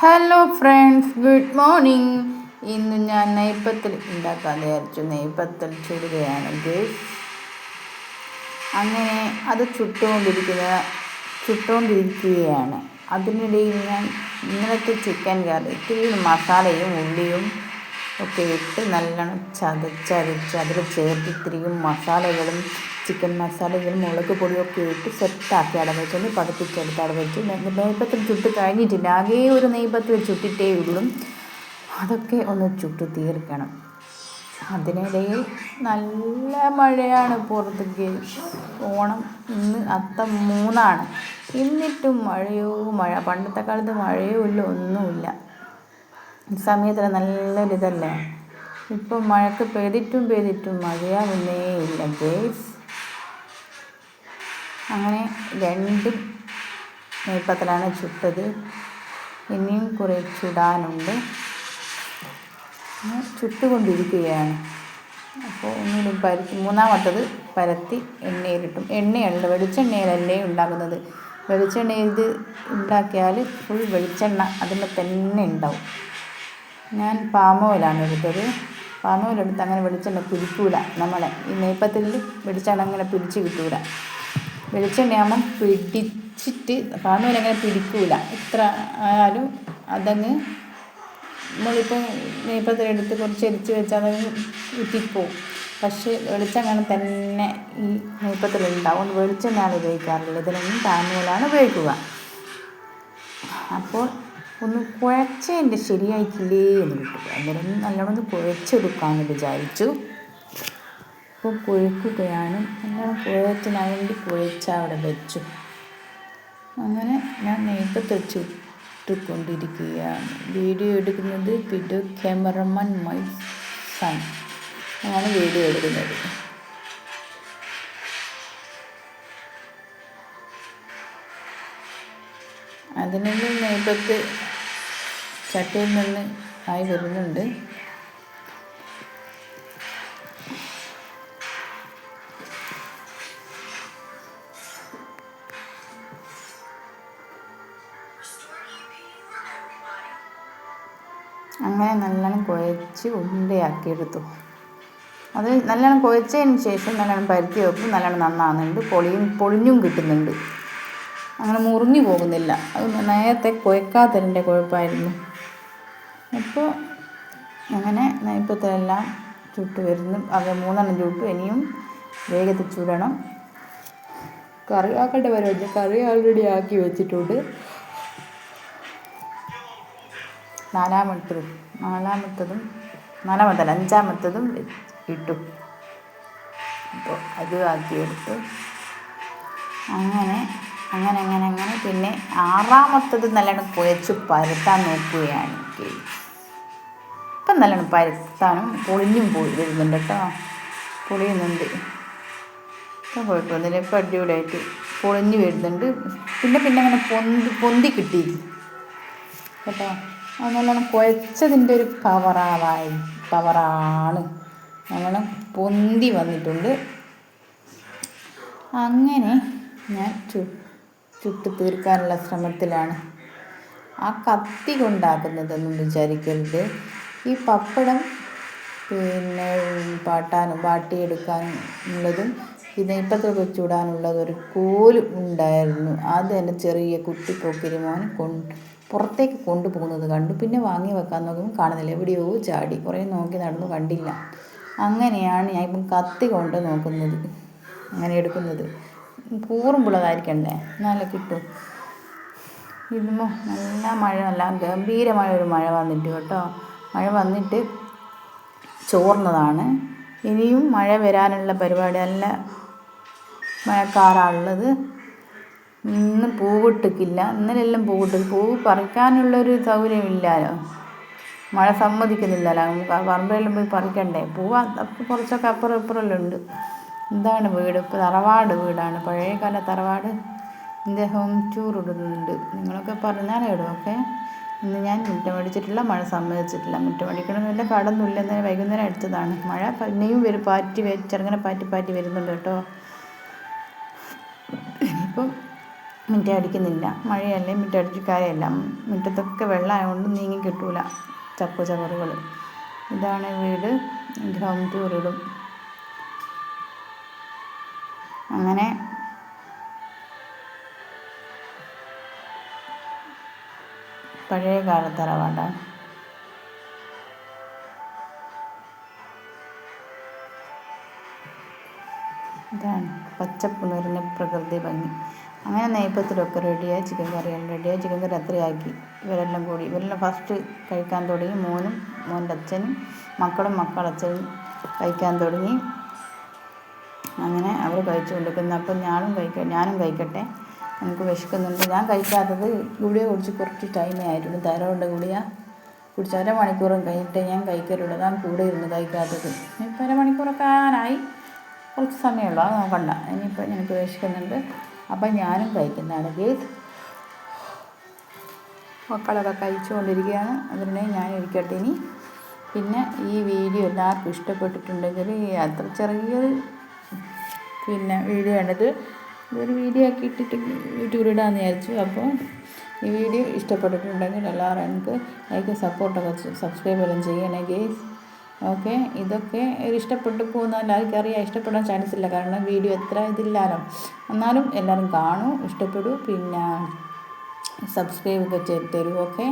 Hello friends, good morning. ഇന്ന് ഞാൻ നെയ്പത്തൽ ഉണ്ടാക്കാൻ വിചാരിച്ചു. നെയ്പത്തൽ ചുടുകയാണെങ്കിൽ അങ്ങനെ അത് ചുട്ടുകൊണ്ടിരിക്കുകയാണ്. അതിനിടയിൽ ഞാൻ ഇന്നലത്തെ ചിക്കൻ കറി ഇത്തിരി മസാലയും ഉള്ളിയും ഒക്കെ ഇട്ട് നല്ലോണം ചതച്ചരച്ച് അതിൽ ചേർത്ത് ഇത്തിരിയും മസാലകളും ചിക്കൻ മസാലകളും മുളക് പൊടിയൊക്കെ ഇട്ട് സെറ്റാക്കി അവിടെ വെച്ചൊന്ന് പതിപ്പിച്ചെടുത്ത് അവിടെ വെച്ച് നെയ്പത്തൽ ചുട്ട് കഴിഞ്ഞിട്ടില്ല. ആകെ ഒരു നെയ്പത്തൽ ചുട്ടിട്ടേ ഉള്ളൂ. അതൊക്കെ ഒന്ന് ചുട്ട് തീർക്കണം. അതിനിടയിൽ നല്ല മഴയാണ് പുറത്തേക്ക്. ഓണം ഇന്ന് അത്തം 3 എന്നിട്ടും മഴ. പണ്ടത്തെ കാലത്ത് മഴയോ ഇല്ല, ഒന്നുമില്ല. ഈ സമയത്തിന് നല്ലൊരിതല്ലേ. ഇപ്പം മഴക്ക് പെയ്തിട്ടും മഴയാവുന്നേ ഇല്ല ഗേസ്. അങ്ങനെ 2 നെയ്പത്തലാണ് ചുട്ടത്. ഇനിയും കുറേ ചുടാനുണ്ട്. ചുട്ടുകൊണ്ടിരിക്കുകയാണ്. അപ്പോൾ ഒന്നിലും മൂന്നാമത്തത് പരത്തി എണ്ണയിലിട്ടും. എണ്ണയുണ്ട്, വെളിച്ചെണ്ണയിലല്ലേ ഉണ്ടാക്കുന്നത്. വെളിച്ചെണ്ണയിൽ ഇത് ഉണ്ടാക്കിയാൽ ഫുൾ വെളിച്ചെണ്ണ അതിൽ തന്നെ ഉണ്ടാവും. ഞാൻ പാം ഓയിലാണ് എടുത്തത്. പാം ഓയിലെടുത്ത് അങ്ങനെ വെളിച്ചെണ്ണ പിടിക്കൂല. നമ്മളെ ഈ നെയ്പത്തലിൽ വെളിച്ചെണ്ണ അങ്ങനെ പിടിച്ച് കിട്ടൂല. വെളിച്ചെണ്ണയാകുമ്പം പിടിച്ചിട്ട് പാം ഓയിൽ അങ്ങനെ പിടിക്കൂല. എത്ര ആയാലും അതങ്ങ് നമ്മളിപ്പോൾ നെയ്പത്തലെടുത്ത് കുറച്ച് എരിച്ച് വെച്ചാൽ അതങ്ങ് ഉറ്റിപ്പോവും. പക്ഷേ വെളിച്ചെണ്ണ തന്നെ ഈ നെയ്പത്തലുണ്ടാവും. വെളിച്ചെണ്ണയാണ് ഉപയോഗിക്കാറില്ല. ഇതിനൊന്നും പാം ഓയിലാണ് ഉപയോഗിക്കുക. അപ്പോൾ ഒന്ന് കുഴച്ചതിൻ്റെ ശരിയായിട്ടില്ലേ എന്ന് കിട്ടും. അന്നേരം നല്ലോണം ഒന്ന് കുഴച്ചെടുക്കാമെന്ന് വിചാരിച്ചു. അപ്പോൾ കുഴക്കുകയാണ്. നല്ലോണം കുഴച്ചതിനാവേണ്ടി അവിടെ വെച്ചു. അങ്ങനെ ഞാൻ നെയ്പത്തൽ ചുട്ടുകൊണ്ടിരിക്കുകയാണ്. വീഡിയോ എടുക്കുന്നത് വീഡിയോ ക്യാമറമാൻ മൈ സൺ ആണ് വീഡിയോ എടുക്കുന്നത്. അതിനുള്ളിൽ നെയ്പത്ത് ചട്ടിയിൽ നിന്ന് ആയി വരുന്നുണ്ട്. അങ്ങനെ നല്ലോണം കുഴച്ച് ഉണ്ടയാക്കിയെടുത്തു. അത് നല്ലോണം കുഴച്ചതിന് ശേഷം നല്ലോണം പരത്തി വെക്കും. നല്ലോണം നന്നാകുന്നുണ്ട്. പൊളിഞ്ഞും കിട്ടുന്നുണ്ട്. അങ്ങനെ മുറിഞ്ഞു പോകുന്നില്ല. അത് നേരത്തെ കുഴക്കാത്തതിൻ്റെ കുഴപ്പമായിരുന്നു. അപ്പോൾ അങ്ങനെ നെയ്പത്തലെല്ലാം ചുട്ട് വരുന്നു. അത് 3 ചുട്ടു. ഇനിയും വേഗത്തിൽ ചുടണം. കറി ആക്കേണ്ട പരിപാടി. കറി ഓൾറെഡി ആക്കി വെച്ചിട്ടുണ്ട്. അഞ്ചാമത്തതും ഇട്ടു. അപ്പോൾ അത് ആക്കിയെടുത്തു. അങ്ങനെ പിന്നെ 6-മത്തത് നല്ലോണം കുഴച്ച് പരത്താൻ നോക്കുകയാണ്. ഇപ്പം നല്ലോണം പരത്താനും പൊളിഞ്ഞും വരുന്നുണ്ട് കേട്ടോ. പൊളിയുന്നുണ്ട്. ഇപ്പം കുഴപ്പമൊന്നുമില്ല. ഇപ്പം അടിപൊളിയായിട്ട് പൊളിഞ്ഞ് വരുന്നുണ്ട്. പിന്നെ അങ്ങനെ പൊന്തി കിട്ടി കേട്ടോ. അത് നല്ലോണം കുഴച്ചതിൻ്റെ ഒരു പവറാണ്. നല്ലോണം പൊന്തി വന്നിട്ടുണ്ട്. അങ്ങനെ ഞാൻ ചുട്ട് തീർക്കാനുള്ള ശ്രമത്തിലാണ്. ആ കത്തി കൊണ്ടാക്കുന്നതൊന്നും വിചാരിക്കരുത്. ഈ പപ്പടം പിന്നെ വാട്ടിയെടുക്കാനും ഉള്ളതും ഈ നെയ്പത്തൽ ചൂടാനുള്ളത് ഒരു കോല് ഉണ്ടായിരുന്നു. അത് തന്നെ ചെറിയ കുത്തിപ്പോക്കിരി മോൻ പുറത്തേക്ക് കൊണ്ടുപോകുന്നത് കണ്ടു. പിന്നെ വാങ്ങി വെക്കാൻ നോക്കുമ്പോൾ കാണുന്നില്ല. എവിടെയോ ചാടി. കുറേ നോക്കി നടന്നു, കണ്ടില്ല. അങ്ങനെയാണ് ഞാൻ ഇപ്പം കത്തി കൊണ്ട് നോക്കുന്നത്. അങ്ങനെ എടുക്കുന്നത് കൂറുമ്പുള്ളതായിരിക്കണ്ടേ, എന്നാലേ കിട്ടും. ഇതുമ്പോൾ നല്ല ഗംഭീരമായ ഒരു മഴ വന്നിട്ട് കേട്ടോ. മഴ വന്നിട്ട് ചോർന്നതാണ്. ഇനിയും മഴ വരാനുള്ള പരിപാടി. നല്ല മഴക്കാറാണുള്ളത്. ഇന്ന് പൂവിട്ടിക്കില്ല. ഇന്നലെല്ലാം പൂവ് പറിക്കാനുള്ളൊരു സൗകര്യമില്ലല്ലോ. മഴ സമ്മതിക്കുന്നില്ലല്ലോ. പറമ്പെല്ലാം പോയി പറിക്കണ്ടേ. പൂവ് കുറച്ചൊക്കെ അപ്പുറം ഇപ്പുറമെല്ലാം ഉണ്ട്. ഇതാണ് വീട്. ഇപ്പോൾ തറവാട് വീടാണ്. പഴയകാല തറവാട്. എൻ്റെ ഹോം ടൂർ ഇടുന്നുണ്ട്. നിങ്ങളൊക്കെ പറഞ്ഞാലേ ഇടും. ഓക്കെ. ഇന്ന് ഞാൻ മുറ്റമടിച്ചിട്ടില്ല. മഴ സമ്മതിച്ചിട്ടില്ല. മുറ്റമടിക്കണമെന്നില്ല, കടൊന്നുമില്ല. എന്നാലും വൈകുന്നേരം അടിച്ചതാണ്. മഴ പിന്നെയും ചെറുങ്ങനെ പാറ്റി വരുന്നുണ്ട് കേട്ടോ. ഇനിയിപ്പം മിറ്റടിക്കുന്നില്ല, മഴയല്ലേ, മിറ്റടിച്ചിട്ട് കാര്യമില്ല. മുറ്റത്തൊക്കെ വെള്ളമായതുകൊണ്ട് നീങ്ങി കിട്ടൂല ചപ്പുചവറുകൾ. ഇതാണ് വീട്. ഹോം ടൂർ ഇടും. അങ്ങനെ പഴയ കാലത്ത് തറവാടാണ്. ഇതാണ് പച്ചപ്പ് നിറഞ്ഞ പ്രകൃതി ഭംഗി. അങ്ങനെ നെയ്പ്പത്തിലൊക്കെ റെഡിയായി. ചിക്കൻ കറിയെല്ലാം റെഡിയായി. ചിക്കൻ കറി അത്രയാക്കി. ഇവരെല്ലാം ഫസ്റ്റ് കഴിക്കാൻ തുടങ്ങി. മോനും മോൻ്റെ അച്ഛനും മക്കളും മക്കളച്ഛനും കഴിക്കാൻ തുടങ്ങി. അങ്ങനെ അവർ കഴിച്ചു കൊണ്ടിരിക്കുന്നു. അപ്പം ഞാനും കഴിക്കട്ടെ, എനിക്ക് വിശക്കുന്നുണ്ട്. ഞാൻ കഴിക്കാത്തത് ഗുളിക കുടിച്ച് കുറച്ച് ടൈമേ ആയിട്ടുള്ളൂ. തൈറോയിഡിൻ്റെ ഗുളിക കുടിച്ച് അരമണിക്കൂറും കഴിഞ്ഞിട്ട് ഞാൻ കഴിക്കലുള്ളൂ. ഞാൻ കൂടെ ഇരുന്ന് കഴിക്കാത്തത്. ഇപ്പം അരമണിക്കൂറൊക്കെ ആകാനായി, കുറച്ച് സമയമുള്ളൂ, അത് നോക്കണ്ട. ഇനിയിപ്പോൾ എനിക്ക് വിശക്കുന്നുണ്ട്, അപ്പം ഞാനും കഴിക്കുന്നതാണ് ഗേസ്. മക്കളൊക്കെ കഴിച്ചുകൊണ്ടിരിക്കുകയാണ്, അതിനെ ഞാൻ ഇരിക്കട്ടെ ഇനി. പിന്നെ ഈ വീഡിയോ എല്ലാവർക്കും ഇഷ്ടപ്പെട്ടിട്ടുണ്ടെങ്കിൽ അത്ര ചെറിയൊരു വീഡിയോ ആണിത്. ഇതൊരു വീഡിയോ ആക്കി ഇട്ടിട്ട് യൂട്യൂബിലിടാമെന്ന് വിചാരിച്ചു. അപ്പോൾ ഈ വീഡിയോ ഇഷ്ടപ്പെട്ടിട്ടുണ്ടെങ്കിൽ എല്ലാവരും എനിക്ക് ലൈക്ക് സപ്പോർട്ടൊക്കെ സബ്സ്ക്രൈബ് എല്ലാം ചെയ്യണേ ഗേസ്. ഓക്കെ, ഇതൊക്കെ ഇഷ്ടപ്പെട്ടു പോകുന്ന എല്ലാവർക്കും അറിയാം. ഇഷ്ടപ്പെടാൻ ചാൻസ് ഇല്ല, കാരണം വീഡിയോ എത്ര ഇതില്ലാലോ. എന്നാലും എല്ലാവരും കാണും, ഇഷ്ടപ്പെടൂ, പിന്നെ സബ്സ്ക്രൈബ് ഒക്കെ ചെയ്ത് തരൂ. ഓക്കെ.